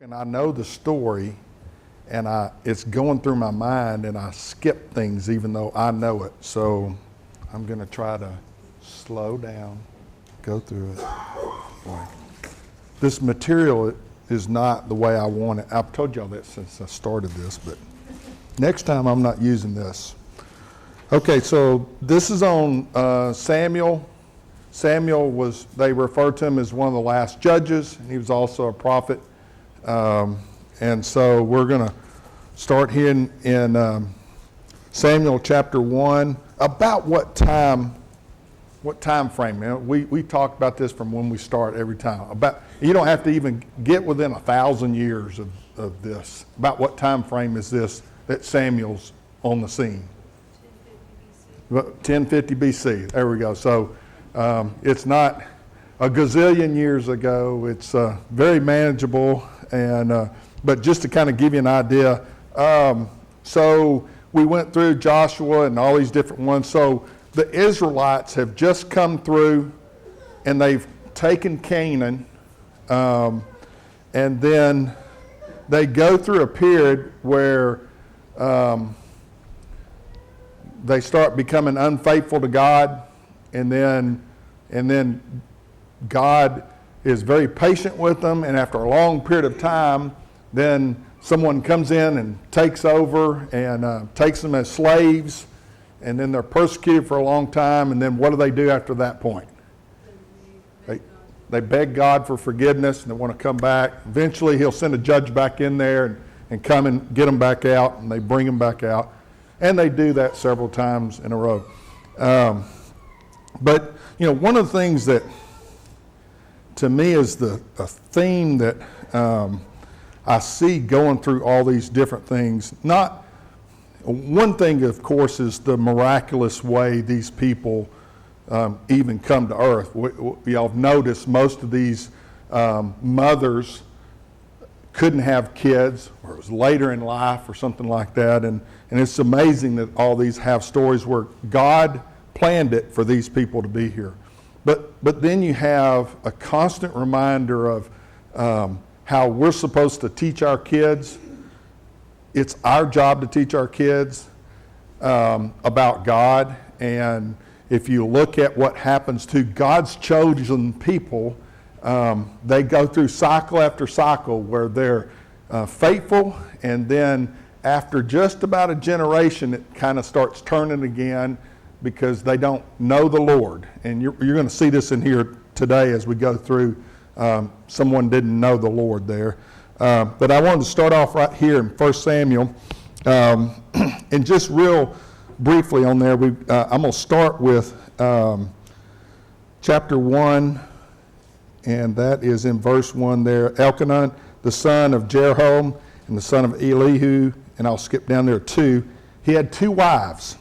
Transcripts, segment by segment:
And I know the story, and it's going through my mind, and I skip things even though I know it. So I'm going to try to slow down, go through it. Boy. This material is not the way I want it. I've told y'all that since I started this, but next time I'm not using this. Okay, so this is on Samuel. Samuel they referred to him as one of the last judges, and he was also a prophet. And so we're going to start here in Samuel chapter 1. About what time frame? Man? We talk about this from when we start every time. You don't have to even get within 1,000 years of this. About what time frame is this that Samuel's on the scene? 1050 BC. There we go. So it's not a gazillion years ago. It's very manageable. And but just to kind of give you an idea, so we went through Joshua and all these different ones. So the Israelites have just come through, and they've taken Canaan, and then they go through a period where they start becoming unfaithful to God, and then God is very patient with them, and after a long period of time, then someone comes in and takes over and takes them as slaves, and then they're persecuted for a long time, and then what do they do after that point? They beg God for forgiveness, and they want to come back. Eventually, he'll send a judge back in there and come and get them back out, and they bring them back out, and they do that several times in a row. But, one of the things that to me is a theme that I see going through all these different things. Not one thing, of course, is the miraculous way these people even come to earth. Y'all have noticed most of these mothers couldn't have kids, or it was later in life or something like that. And it's amazing that all these have stories where God planned it for these people to be here. But then you have a constant reminder of how we're supposed to teach our kids. It's our job to teach our kids about God. And if you look at what happens to God's chosen people, they go through cycle after cycle where they're faithful, and then after just about a generation, it kind of starts turning again, because they don't know the Lord. And you're going to see this in here today as we go through. Someone didn't know the Lord there. But I wanted to start off right here in 1 Samuel. And just real briefly on there, I'm going to start with chapter 1, and that is in verse 1 there. Elkanah, the son of Jeroham, and the son of Elihu, and I'll skip down there 2. He had 2 wives.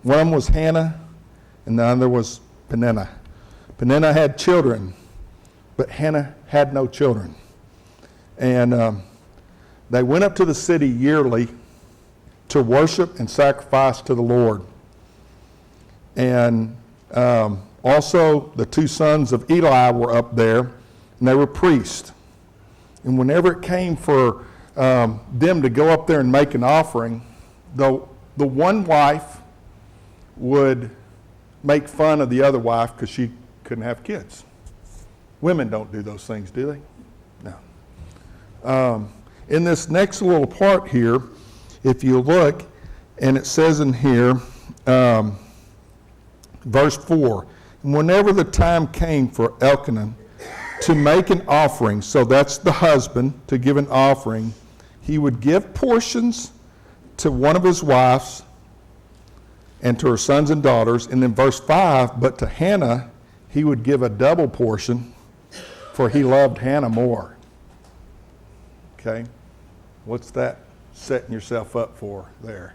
One was Hannah, and the other was Peninnah. Peninnah had children, but Hannah had no children. And they went up to the city yearly to worship and sacrifice to the Lord. And also the 2 sons of Eli were up there, and they were priests. And whenever it came for them to go up there and make an offering, the one wife would make fun of the other wife because she couldn't have kids. Women don't do those things, do they? No. In this next little part here, if you look, and it says in here, verse 4, whenever the time came for Elkanah to make an offering, so that's the husband, to give an offering, he would give portions to one of his wives and to her sons and daughters. And then verse 5, but to Hannah he would give a double portion, for he loved Hannah more. Okay? What's that setting yourself up for there?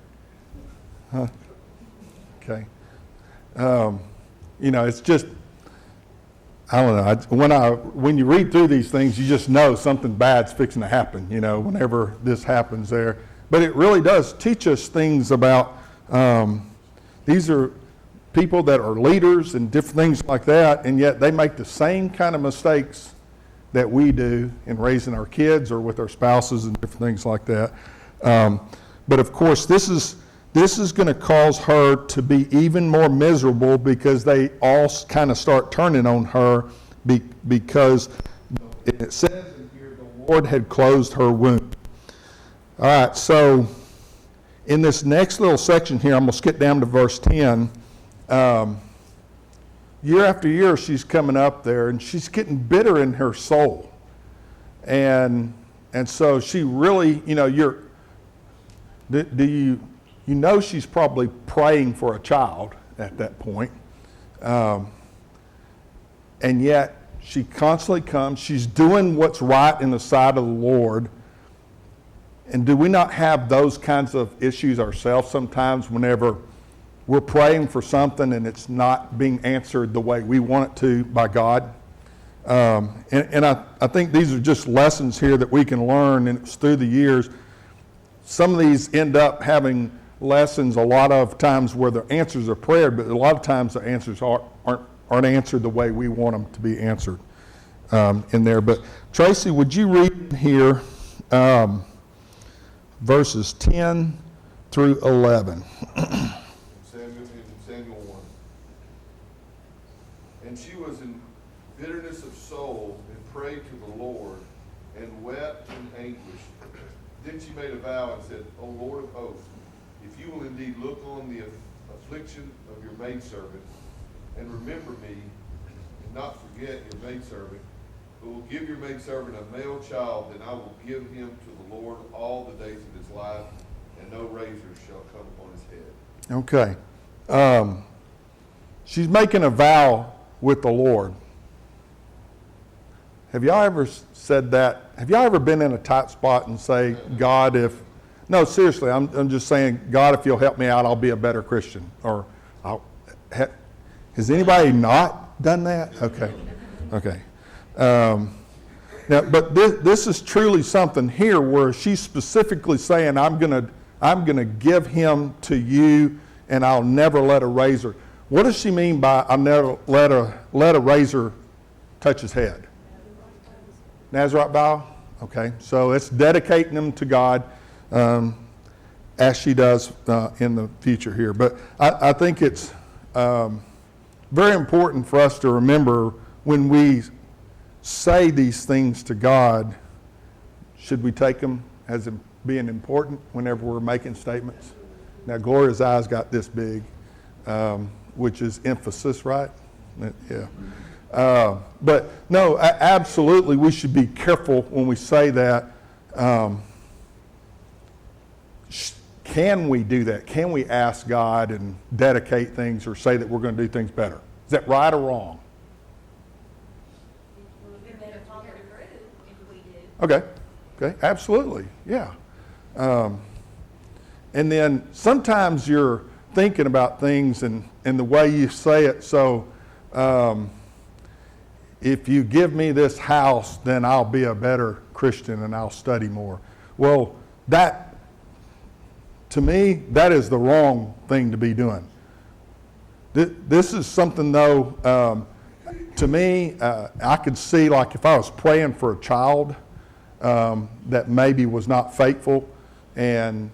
Huh? Okay. It's just, I don't know. When you read through these things, you just know something bad's fixing to happen, whenever this happens there. But it really does teach us things about, these are people that are leaders and different things like that, and yet they make the same kind of mistakes that we do in raising our kids or with our spouses and different things like that. But of course, this is going to cause her to be even more miserable because they all kind of start turning on her because it says in here the Lord had closed her womb. All right, so in this next little section here, I'm going to skip down to verse 10. Year after year, she's coming up there, and she's getting bitter in her soul. And so she really, she's probably praying for a child at that point. And yet, she constantly comes. She's doing what's right in the sight of the Lord. And do we not have those kinds of issues ourselves sometimes whenever we're praying for something and it's not being answered the way we want it to by God? And I think these are just lessons here that we can learn, and it's through the years. Some of these end up having lessons a lot of times where the answers are prayed, but a lot of times the answers aren't answered the way we want them to be answered in there. But Tracy, would you read here verses 10 through 11? Samuel 1. And she was in bitterness of soul and prayed to the Lord and wept in anguish. Then she made a vow and said, O Lord of hosts, if you will indeed look on the affliction of your maidservant and remember me and not forget your maidservant, but will give your maidservant a male child, then I will give him to the Lord all the days of his life, and no razor shall come upon his head. Okay. She's making a vow with the Lord. Have y'all ever said that? Have y'all ever been in a tight spot and say, God, no, seriously, I'm just saying, God, if you'll help me out, I'll be a better Christian. Or, has anybody not done that? Okay. Now, but this is truly something here where she's specifically saying, I'm gonna give him to you, and I'll never let a razor. What does she mean by I'll never let a razor touch his head? Nazarite vow? Okay, so it's dedicating them to God as she does in the future here. But I think it's very important for us to remember when we say these things to God, should we take them as being important whenever we're making statements? Now, Gloria's eyes got this big, which is emphasis, right? Yeah. But no, absolutely, we should be careful when we say that. Can we do that? Can we ask God and dedicate things or say that we're going to do things better? Is that right or wrong? Okay, absolutely, yeah. And then sometimes you're thinking about things and the way you say it, so if you give me this house, then I'll be a better Christian and I'll study more. Well, that, to me, that is the wrong thing to be doing. This is something, though, to me, I could see, like, if I was praying for a child that maybe was not faithful, and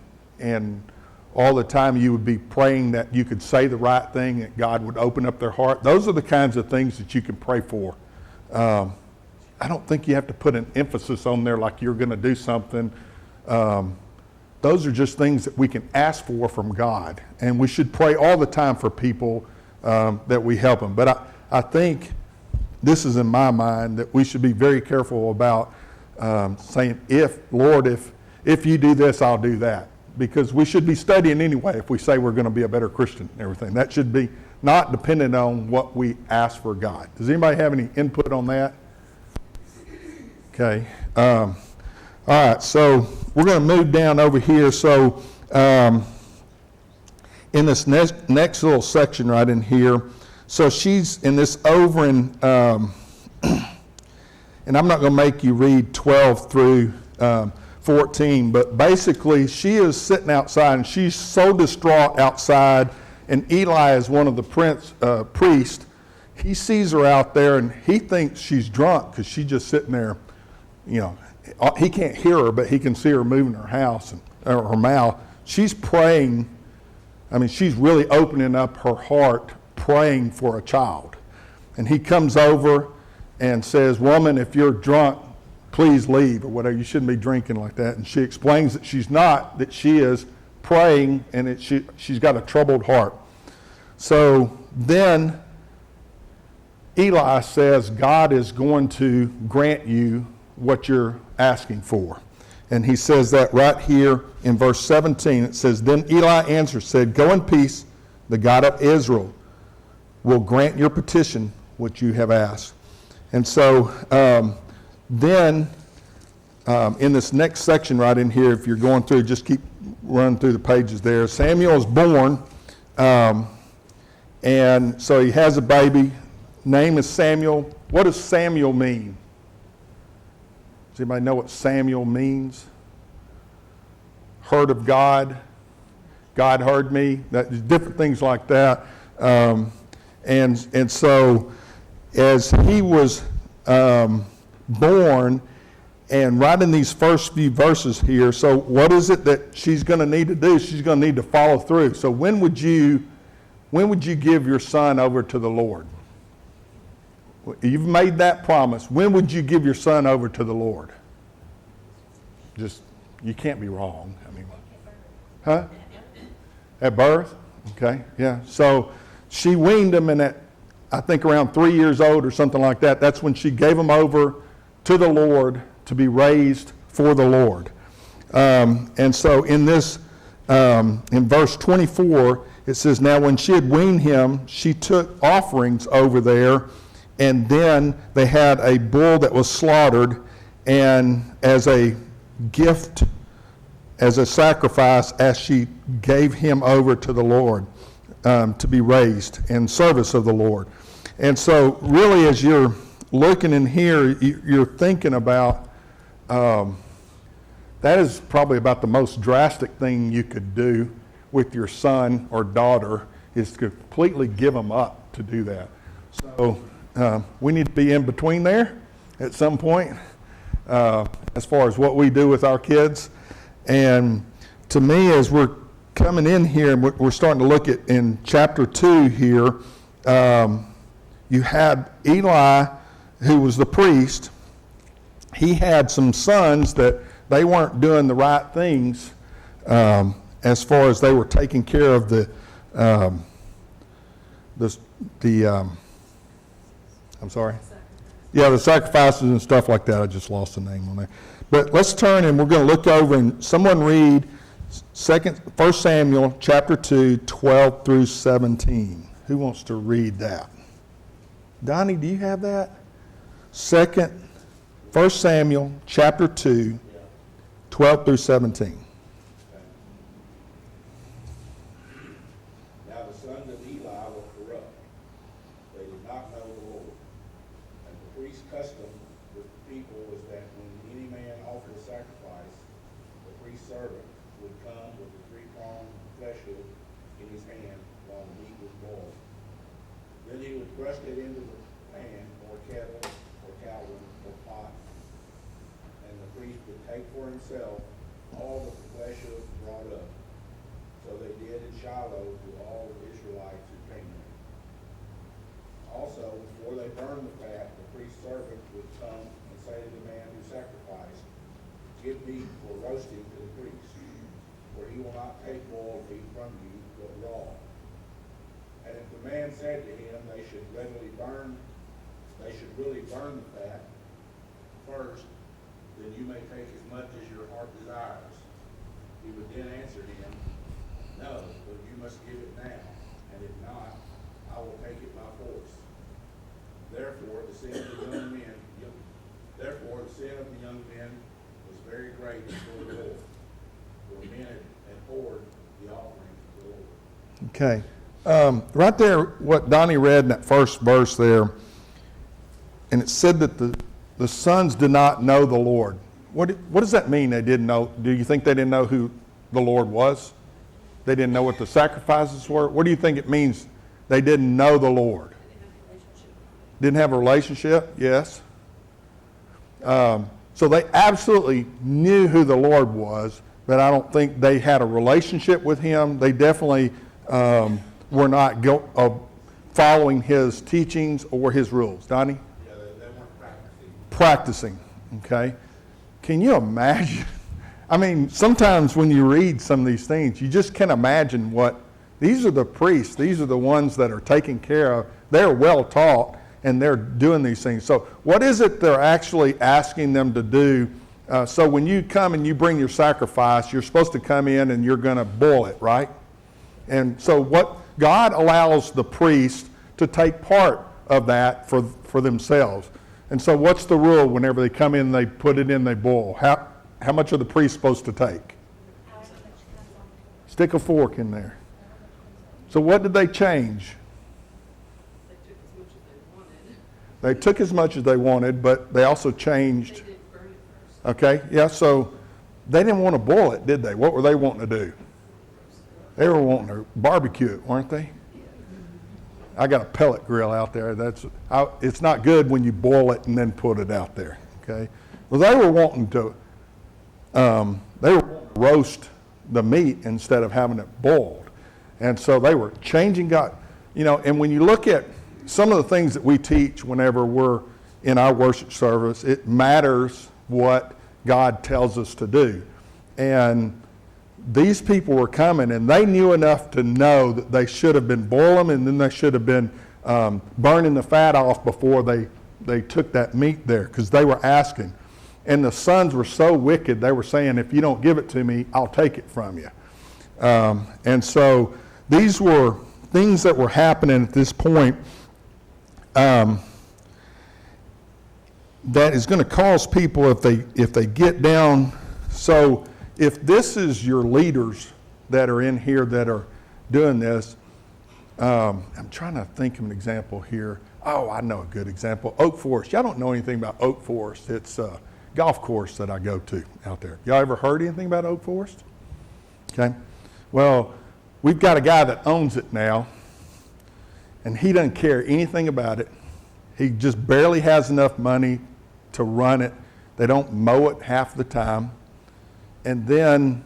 all the time you would be praying that you could say the right thing, that God would open up their heart. Those are the kinds of things that you can pray for. I don't think you have to put an emphasis on there like you're going to do something. Those are just things that we can ask for from God, and we should pray all the time for people that we help them. But I think this is in my mind that we should be very careful about saying, Lord, if you do this, I'll do that. Because we should be studying anyway if we say we're going to be a better Christian and everything. That should be not dependent on what we ask for God. Does anybody have any input on that? Okay. All right, so we're going to move down over here. So in this next little section right in here, so she's in this over in, and I'm not going to make you read 12 through 14, but basically she is sitting outside and she's so distraught outside, and Eli is one of the priests, he sees her out there, and he thinks she's drunk because she's just sitting there. You know, he can't hear her, but he can see her moving her house and or her mouth. She's praying. I mean, she's really opening up her heart, praying for a child. And he comes over and says, "Woman, if you're drunk, please leave," or whatever. You shouldn't be drinking like that. And she explains that she's not, that she is praying, and that she's got a troubled heart. So then Eli says, God is going to grant you what you're asking for. And he says that right here in verse 17. It says, "Then Eli answered, said, Go in peace, the God of Israel will grant your petition which you have asked." And so then in this next section right in here, if you're going through, just keep running through the pages there. Samuel is born, and so he has a baby. Name is Samuel. What does Samuel mean? Does anybody know what Samuel means? Heard of God. God heard me. Different things like that. And so as he was born, and right in these first few verses here, so what is it that she's going to need to do? She's going to need to follow through. So when would you give your son over to the Lord? You've made that promise. When would you give your son over to the Lord? Just, you can't be wrong. I mean, huh? At birth? Okay, yeah. So she weaned him, and at, I think, around 3 years old or something like that, that's when she gave him over to the Lord to be raised for the Lord. And so in this, in verse 24, it says, "Now when she had weaned him, she took offerings over there, and then they had a bull that was slaughtered, and as a gift, as a sacrifice, as she gave him over to the Lord to be raised in service of the Lord." And so really, as you're looking in here, you're thinking about, that is probably about the most drastic thing you could do with your son or daughter, is to completely give them up to do that. So we need to be in between there at some point as far as what we do with our kids. And to me, as we're coming in here, and we're starting to look at in chapter 2 here, you had Eli, who was the priest. He had some sons that they weren't doing the right things as far as they were taking care of the sacrifices and stuff like that. I just lost the name on there. But let's turn, and we're going to look over, and someone read 1 Samuel chapter 2, 12 through 17. Who wants to read that? Donnie, do you have that? 1 Samuel chapter 2, 12 through 17. Now the sons of Eli were corrupt. They did not know the Lord. And the priest's custom with the people was that when any man offered a sacrifice, the priest's servant would come with a 3-pronged flesh hook in his hand while the meat was boiled. Then he would thrust it into the pan or kettle or cauldron or pot, and the priest would take for himself all that the flesh hook brought up. So they did in Shiloh to all the Israelites who came there. Also, before they burned the fat, the priest's servant would come and say to the man who sacrificed, "Give meat for roasting to the priest, for he will not take boiled meat from you, but raw." And if the man said to him, they should really burn the fat first, then you may take as much as your heart desires. He would then answer him, "No, but you must give it now, and if not, I will take it by force." Therefore the sin of the young men was very great before the Lord, for men had poured the offering to the Lord. Okay. Right there, what Donnie read in that first verse there, and it said that the sons did not know the Lord. What does that mean, they didn't know? Do you think they didn't know who the Lord was? They didn't know what the sacrifices were? What do you think it means they didn't know the Lord? They didn't have a relationship Didn't have a relationship? Yes. So they absolutely knew who the Lord was, but I don't think they had a relationship with him. They definitely were not following his teachings or his rules. Donnie? Yeah, they weren't practicing. Practicing, okay? Can you imagine? I mean, sometimes when you read some of these things, you just can't imagine these are the priests, these are the ones that are taken care of. They're well taught and they're doing these things. So what is it they're actually asking them to do? So when you come and you bring your sacrifice, you're supposed to come in and you're going to boil it, right? And so what God allows the priest to take part of that for themselves. And so what's the rule whenever they come in, they put it in, they boil? How much are the priests supposed to take? Stick a fork in there. So what did they change? They took as much as they wanted, but they also changed. Okay, yeah, so they didn't want to boil it, did they? What were they wanting to do? They were wanting to barbecue it, weren't they? I got a pellet grill out there. It's not good when you boil it and then put it out there, okay? Well, they were wanting to roast the meat instead of having it boiled. And so they were changing God. And when you look at some of the things that we teach whenever we're in our worship service, it matters what God tells us to do. And these people were coming and they knew enough to know that they should have been boiling and then they should have been burning the fat off before they took that meat there, because they were asking. And the sons were so wicked, they were saying, if you don't give it to me, I'll take it from you. And so these were things that were happening at this point that is going to cause people, if they get down. So if this is your leaders that are in here that are doing this, I'm trying to think of an example here. Oh, I know a good example. Oak Forest. Y'all don't know anything about Oak Forest. It's a golf course that I go to out there. Y'all ever heard anything about Oak Forest? Okay. Well, we've got a guy that owns it now, and he doesn't care anything about it. He just barely has enough money to run it. They don't mow it half the time. And then,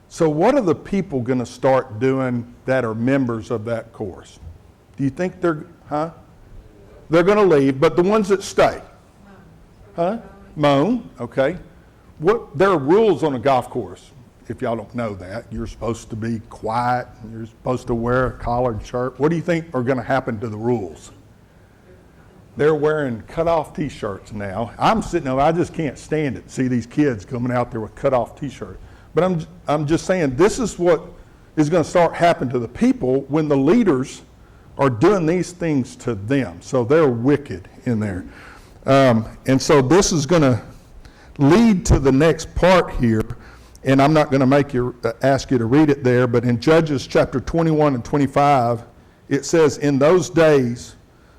so what are the people going to start doing that are members of that course? Do you think they're going to leave, but the ones that stay? Mow, okay. There are rules on a golf course. If y'all don't know that, you're supposed to be quiet, and you're supposed to wear a collared shirt. What do you think are going to happen to the rules? They're wearing cut-off T-shirts now. I'm sitting there, I just can't stand it. See these kids coming out there with cut-off T-shirts. But I'm just saying, this is what is going to start happening to the people when the leaders are doing these things to them. So they're wicked in there. And so this is going to lead to the next part here. And I'm not going to ask you to read it there, but in Judges chapter 21 and 25, it says, in those days,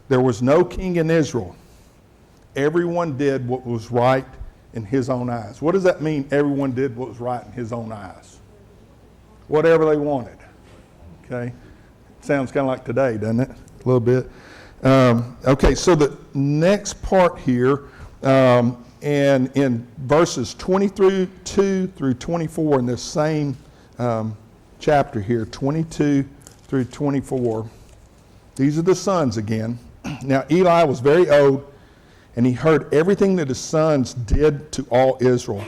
there was no king in Israel. Everyone did what was right in his own eyes. What does that mean, everyone did what was right in his own eyes? Whatever they wanted. Okay? Sounds kind of like today, doesn't it? A little bit. Okay, so the next part here, and in verses 22 through 24 in this same chapter here, 22 through 24, these are the sons again. Now Eli was very old, and he heard everything that his sons did to all Israel,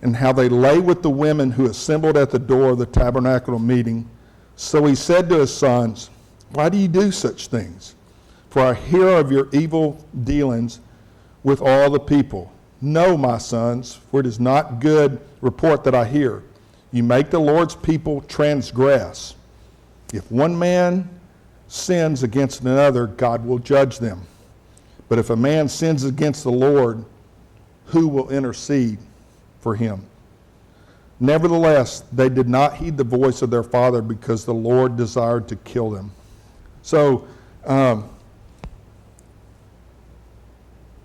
and how they lay with the women who assembled at the door of the tabernacle meeting. So he said to his sons, why do you do such things? For I hear of your evil dealings with all the people. No, my sons, for it is not good report that I hear. You make the Lord's people transgress. If one man sins against another, God will judge them. But if a man sins against the Lord, who will intercede for him? Nevertheless, they did not heed the voice of their father, because the Lord desired to kill them. So,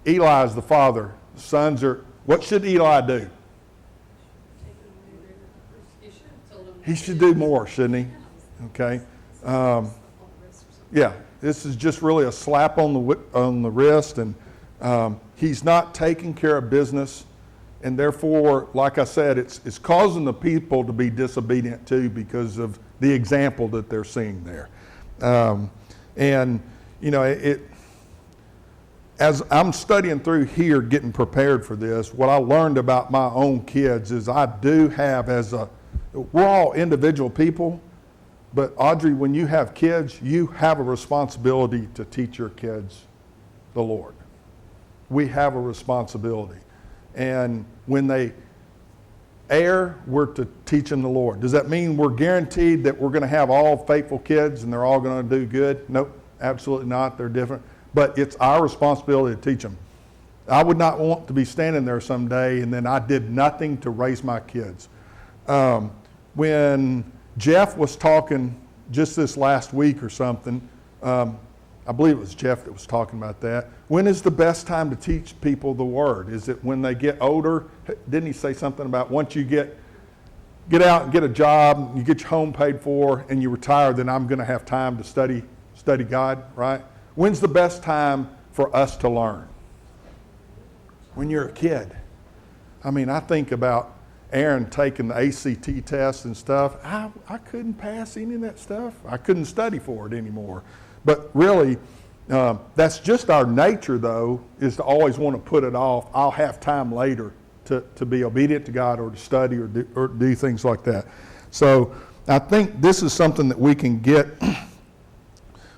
Eli is the father. The sons are, what should Eli do? He should do more, shouldn't he? Okay. Yeah, This is just really a slap on the wrist, and he's not taking care of business, and therefore, like I said, it's causing the people to be disobedient too because of the example that they're seeing there. And you know, as I'm studying through here, getting prepared for this, what I learned about my own kids is I do have we're all individual people, but Audrey, when you have kids, you have a responsibility to teach your kids the Lord. We have a responsibility. And when they err, we're to teach them the Lord. Does that mean we're guaranteed that we're going to have all faithful kids and they're all going to do good? Nope, absolutely not. They're different. But it's our responsibility to teach them. I would not want to be standing there someday and then I did nothing to raise my kids. When Jeff was talking just this last week or something, I believe it was Jeff that was talking about that. When is the best time to teach people the Word? Is it when they get older? Didn't he say something about once you get out and get a job, you get your home paid for, and you retire, then I'm going to have time to study God, right? When's the best time for us to learn? When you're a kid. I mean, I think about Aaron taking the ACT test and stuff. I couldn't pass any of that stuff. I couldn't study for it anymore. But really, that's just our nature, though, is to always want to put it off. I'll have time later to be obedient to God or to study or do things like that. So I think this is something that we can get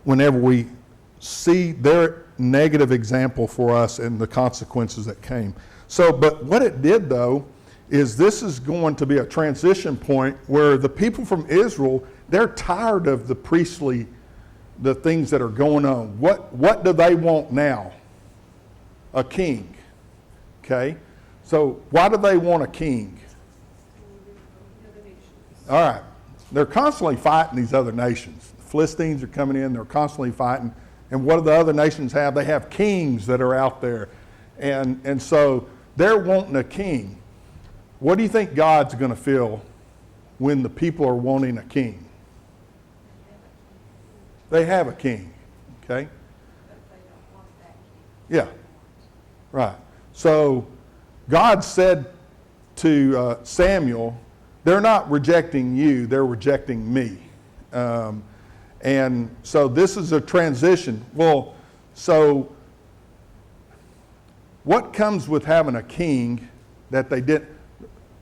whenever we see their negative example for us and the consequences that came. So, but what it did, though, is this is going to be a transition point where the people from Israel, they're tired of the priestly, the things that are going on. What do they want now? A king. Okay? So why do they want a king? All right. They're constantly fighting these other nations. The Philistines are coming in, they're constantly fighting. And what do the other nations have? They have kings that are out there. And so they're wanting a king. What do you think God's going to feel when the people are wanting a king? They have a king, okay? Yeah, right. So God said to Samuel, they're not rejecting you, they're rejecting me. And so this is a transition. Well, so what comes with having a king that they didn't?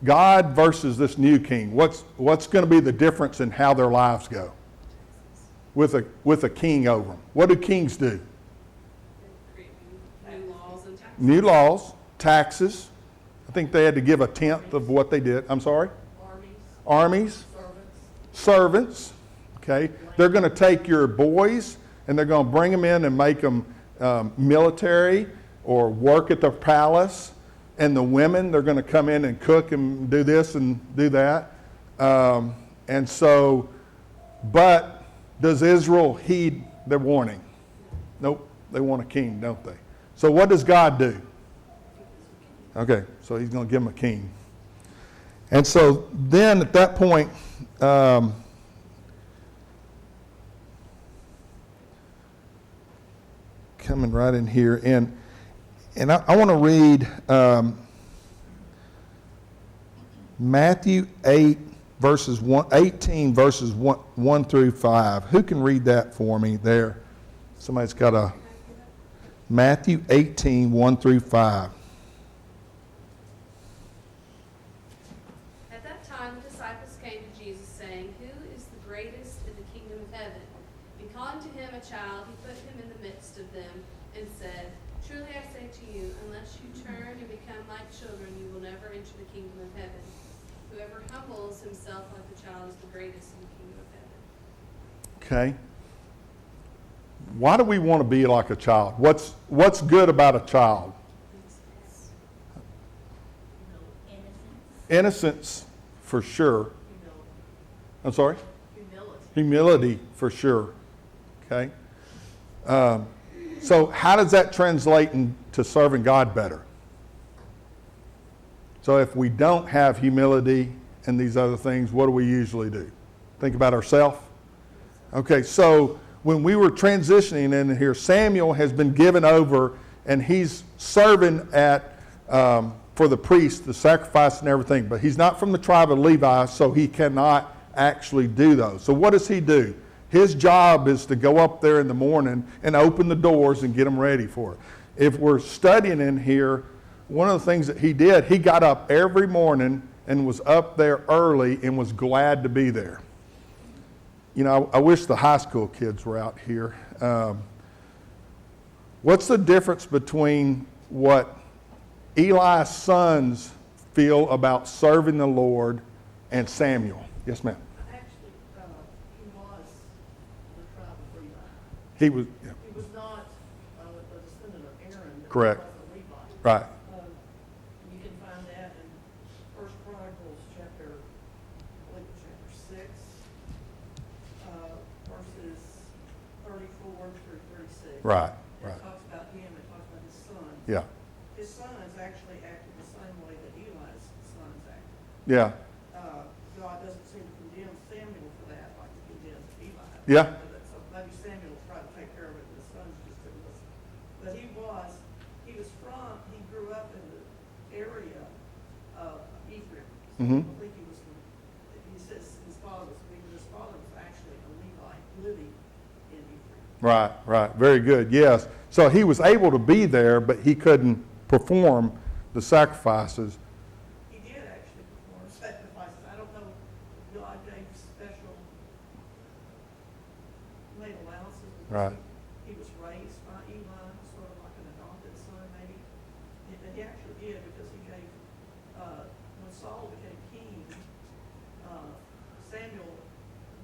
God versus this new king. What's going to be the difference in how their lives go with a king over them? What do kings do? New laws and taxes. New laws, taxes. I think they had to give a tenth of what they did. I'm sorry? Armies. Servants. Okay. They're going to take your boys and they're going to bring them in and make them military or work at the palace. And the women, they're going to come in and cook and do this and do that. And so, but does Israel heed their warning? Nope. They want a king, don't they? So what does God do? Okay, so he's going to give them a king. And so then at that point, coming right in here, and I want to read Matthew 18, verses 1 through 5. Who can read that for me there? Somebody's got a Matthew 18, 1 through 5. At that time, the disciples came to Jesus, saying, "Who is the greatest in the kingdom of heaven?" And calling to him a child, he put him in the midst of them and said, "Truly I say to you, unless you turn and become like children, you will never enter the kingdom of heaven. Whoever humbles himself like a child is the greatest in the kingdom of heaven." Okay. Why do we want to be like a child? What's good about a child? Innocence, for sure. I'm sorry? Humility, for sure. Okay. So how does that translate into serving God better? So if we don't have humility and these other things, what do we usually do? Think about ourselves? Okay, so when we were transitioning in here, Samuel has been given over, and he's serving at for the priest, the sacrifice and everything. But he's not from the tribe of Levi, so he cannot actually do those. So what does he do? His job is to go up there in the morning and open the doors and get them ready for it. If we're studying in here, one of the things that he did, he got up every morning and was up there early and was glad to be there. You know, I wish the high school kids were out here. What's the difference between what Eli's sons feel about serving the Lord and Samuel? Yes, ma'am. Actually, he was the tribe of Levi. He was, yeah, He was not a descendant of Aaron. But Correct. He was a Levite. right, You can find that in First Chronicles chapter, I believe it's chapter 6, verses 34 through 36. right, And right. it talks about him, it talks about his sons. Yeah, His sons actually acted the same way that Eli's sons acted. yeah, God doesn't seem to condemn Samuel for that like he condemns Eli. Yeah. So maybe Samuel tried to take care of it, and the sons just didn't listen. But he grew up in the area of Ephraim. Mhm. I think he says his father was actually a Levite living in Ephraim. right, right. Very good. Yes. So he was able to be there, but he couldn't perform the sacrifices. He did actually perform sacrifices. I don't know if God gave special, made allowances. Because Right. He was raised by Eli, sort of like an adopted son, maybe. But he actually did, because he gave, when Saul became king, Samuel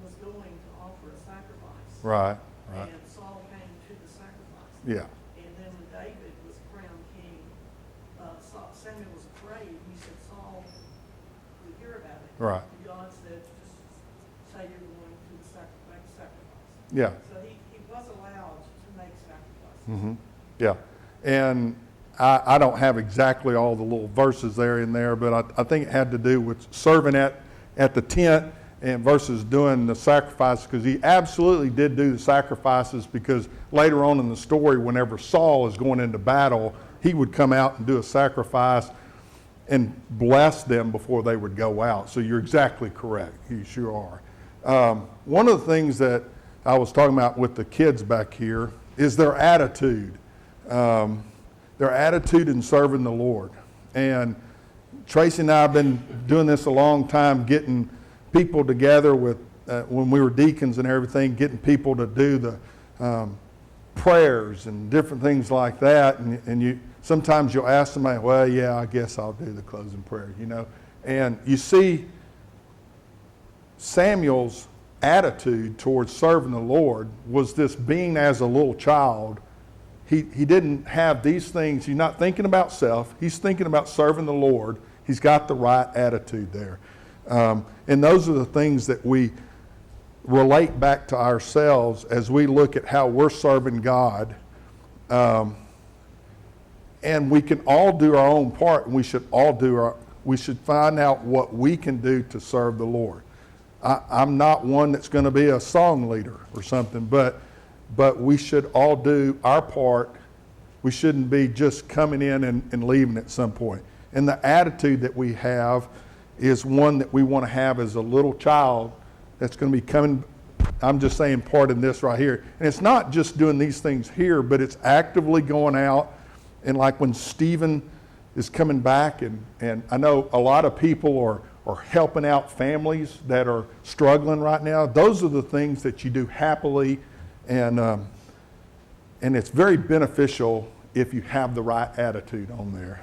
was going to offer a sacrifice. Right, right. And Saul came to the sacrifice. Yeah, And then when David was crowned king, Samuel was afraid. He said Saul would hear about it. Right. And God said, just say you're going to make sacrifice. yeah. So he was allowed to make sacrifices. Hmm. Yeah, and I don't have exactly all the little verses there in there, but I think it had to do with serving at the tent and versus doing the sacrifice, because he absolutely did do the sacrifices, because later on in the story, whenever Saul is going into battle, he would come out and do a sacrifice and bless them before they would go out. So you're exactly correct. You sure are. One of the things that I was talking about with the kids back here is their attitude. Their attitude in serving the Lord. And Tracy and I have been doing this a long time, getting people together with, when we were deacons and everything, getting people to do the prayers and different things like that. And you sometimes you'll ask somebody, well, yeah, I guess I'll do the closing prayer, you know. And you see Samuel's attitude towards serving the Lord was this: being as a little child, he didn't have these things. He's not thinking about self. He's thinking about serving the Lord. He's got the right attitude there. And those are the things that we relate back to ourselves as we look at how we're serving God. And we can all do our own part, and we should find out what we can do to serve the Lord. I'm not one that's going to be a song leader or something, but we should all do our part. We shouldn't be just coming in and leaving at some point. And the attitude that we have is one that we want to have as a little child that's going to be coming. I'm just saying part in this right here. And it's not just doing these things here, but it's actively going out. And like when Stephen is coming back, and I know a lot of people are helping out families that are struggling right now. Those are the things that you do happily, and it's very beneficial if you have the right attitude on there.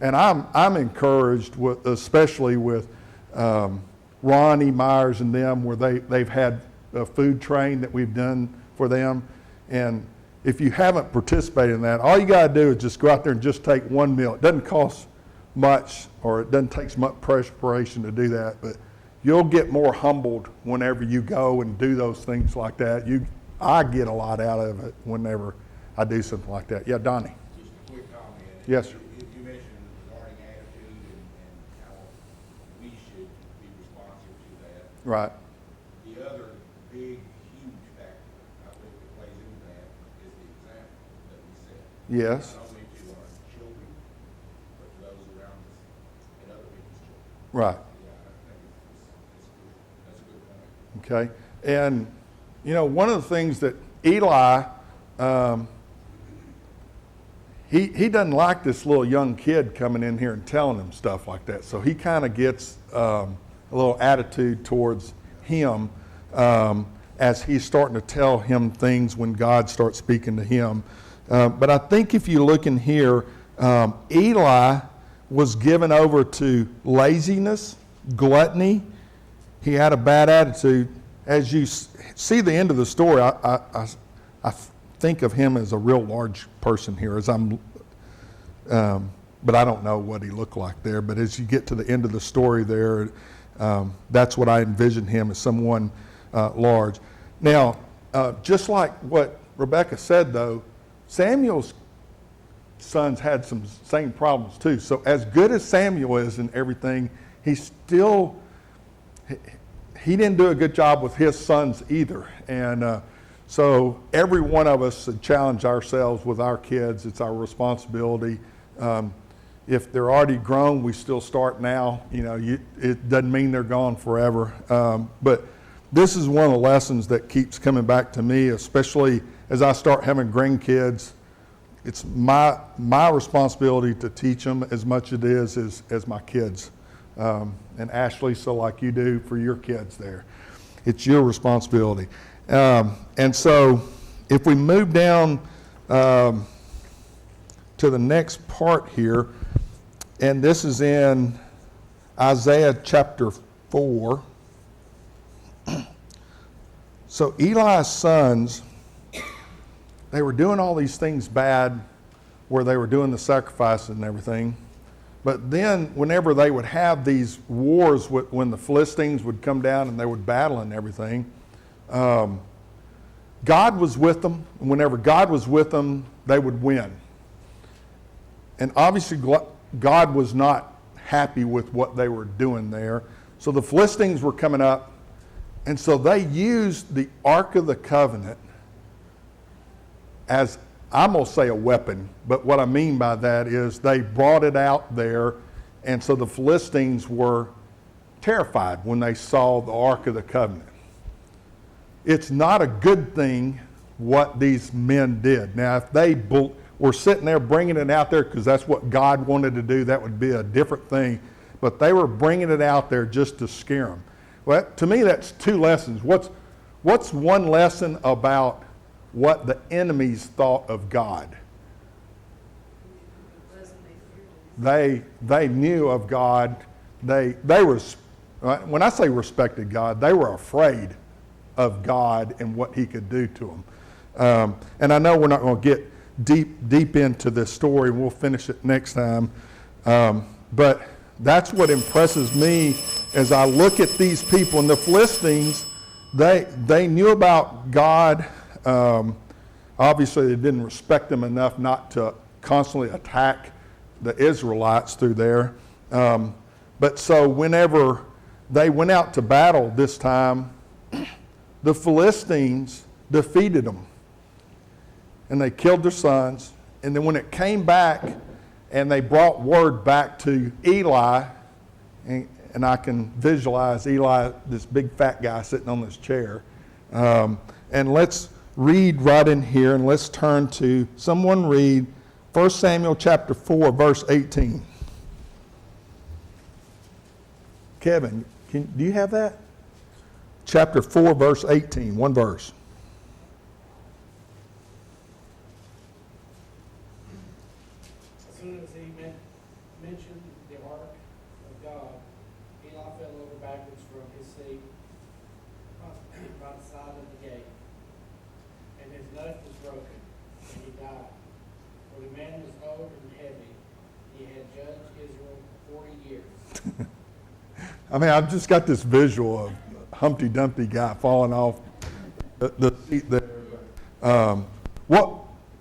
And I'm encouraged, especially with Ronnie Myers and them, where they've had a food train that we've done for them. And if you haven't participated in that, all you got to do is just go out there and just take one meal. It doesn't cost much, or it doesn't take much preparation to do that, but you'll get more humbled whenever you go and do those things like that. I get a lot out of it whenever I do something like that. Yeah, Donnie. Just a quick comment. Yes, sir. You mentioned regarding attitude and how we should be responsive to that. Right. The other big, huge factor Yes. Not only to our children, but to those around us and other people's children. Right. Yeah, I think it's good. That's a good point. Okay. And, one of the things that Eli, he doesn't like this little young kid coming in here and telling him stuff like that. So he kind of gets a little attitude towards him as he's starting to tell him things when God starts speaking to him. But I think if you look in here, Eli was given over to laziness, gluttony. He had a bad attitude. As you see the end of the story, I think of him as a real large person here, but I don't know what he looked like there. But as you get to the end of the story there, that's what I envision him as, someone large. Now, just like what Rebecca said, though, Samuel's sons had some same problems too. So as good as Samuel is in everything, he didn't do a good job with his sons either. And so every one of us should challenge ourselves with our kids. It's our responsibility. If they're already grown, we still start now. It doesn't mean they're gone forever. But this is one of the lessons that keeps coming back to me, especially as I start having grandkids. It's my responsibility to teach them as much it is as my kids. And Ashley, so like you do for your kids there. It's your responsibility. And so if we move down to the next part here, and this is in Isaiah chapter 4. So Eli's sons, they were doing all these things bad where they were doing the sacrifices and everything. But then whenever they would have these wars, when the Philistines would come down and they would battle and everything, God was with them. And whenever God was with them, they would win. And obviously God was not happy with what they were doing there. So the Philistines were coming up, and so they used the Ark of the Covenant as, I'm going to say, a weapon, but what I mean by that is they brought it out there, and so the Philistines were terrified when they saw the Ark of the Covenant. It's not a good thing what these men did. Now, if they were sitting there bringing it out there because that's what God wanted to do, that would be a different thing, but they were bringing it out there just to scare them. Well, to me, that's two lessons. What's one lesson about what the enemies thought of God? They knew of God. They were, when I say respected God, they were afraid of God and what he could do to them. And I know we're not going to get deep into this story. We'll finish it next time. But that's what impresses me as I look at these people. And the Philistines, they knew about God. Obviously, they didn't respect them enough not to constantly attack the Israelites through there. But so whenever they went out to battle this time, the Philistines defeated them. And they killed their sons. And then when it came back and they brought word back to Eli, and I can visualize Eli, this big fat guy sitting on this chair. And let's read right in here, and let's turn to, someone read 1 Samuel chapter 4, verse 18. Kevin, do you have that? Chapter 4, verse 18, one verse. As soon as he mentioned the ark of God, Eli fell over backwards from his seat by the side of the gate, and his nose was broken, and he died. For the man was old and heavy. He had judged Israel 40 years. I mean, I've just got this visual of Humpty Dumpty guy falling off the seat there.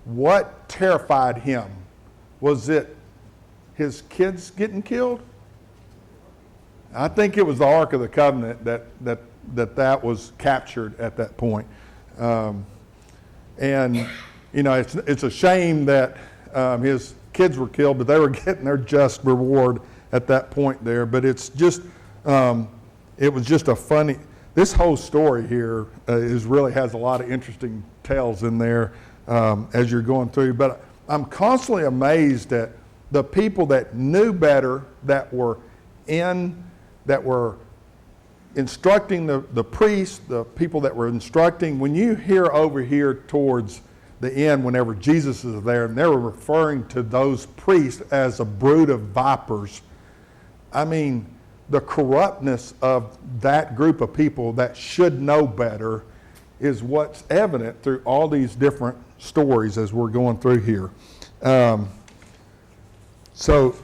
What terrified him? Was it his kids getting killed? I think it was the Ark of the Covenant that was captured at that point. And it's a shame that His kids were killed, but they were getting their just reward at that point there. But it's just, it was just a funny, this whole story here really has a lot of interesting tales in there as you're going through. But I'm constantly amazed at the people that knew better, that were instructing the priests, the people that were instructing. When you hear over here towards the end, whenever Jesus is there, and they were referring to those priests as a brood of vipers, I mean, the corruptness of that group of people that should know better is what's evident through all these different stories as we're going through here. So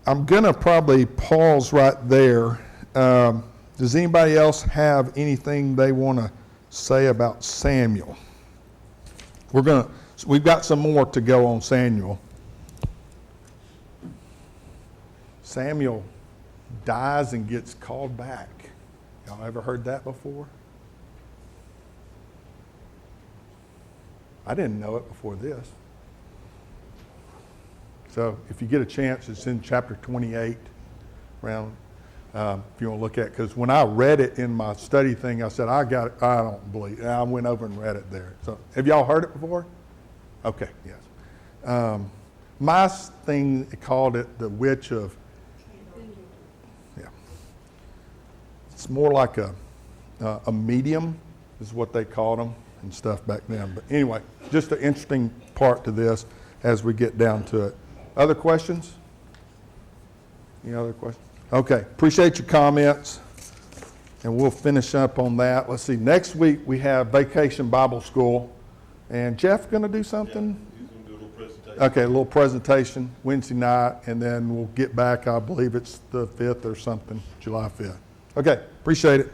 I'm going to probably pause right there. Does anybody else have anything they want to say about Samuel? We've got some more to go on Samuel. Samuel dies and gets called back. Y'all ever heard that before? I didn't know it before this. So if you get a chance, it's in chapter 28, around, if you want to look at it. Because when I read it in my study thing, I said, I don't believe it. I went over and read it there. So have y'all heard it before? Okay, yes. My thing called it the witch of, yeah. It's more like a medium is what they called them and stuff back then. But anyway, just an interesting part to this as we get down to it. Other questions? Any other questions? Okay, appreciate your comments, and we'll finish up on that. Let's see, next week we have Vacation Bible School, and Jeff going to do something? Yeah, he's going to do a little presentation. Okay, a little presentation Wednesday night, and then we'll get back, I believe it's the 5th or something, July 5th. Okay, appreciate it.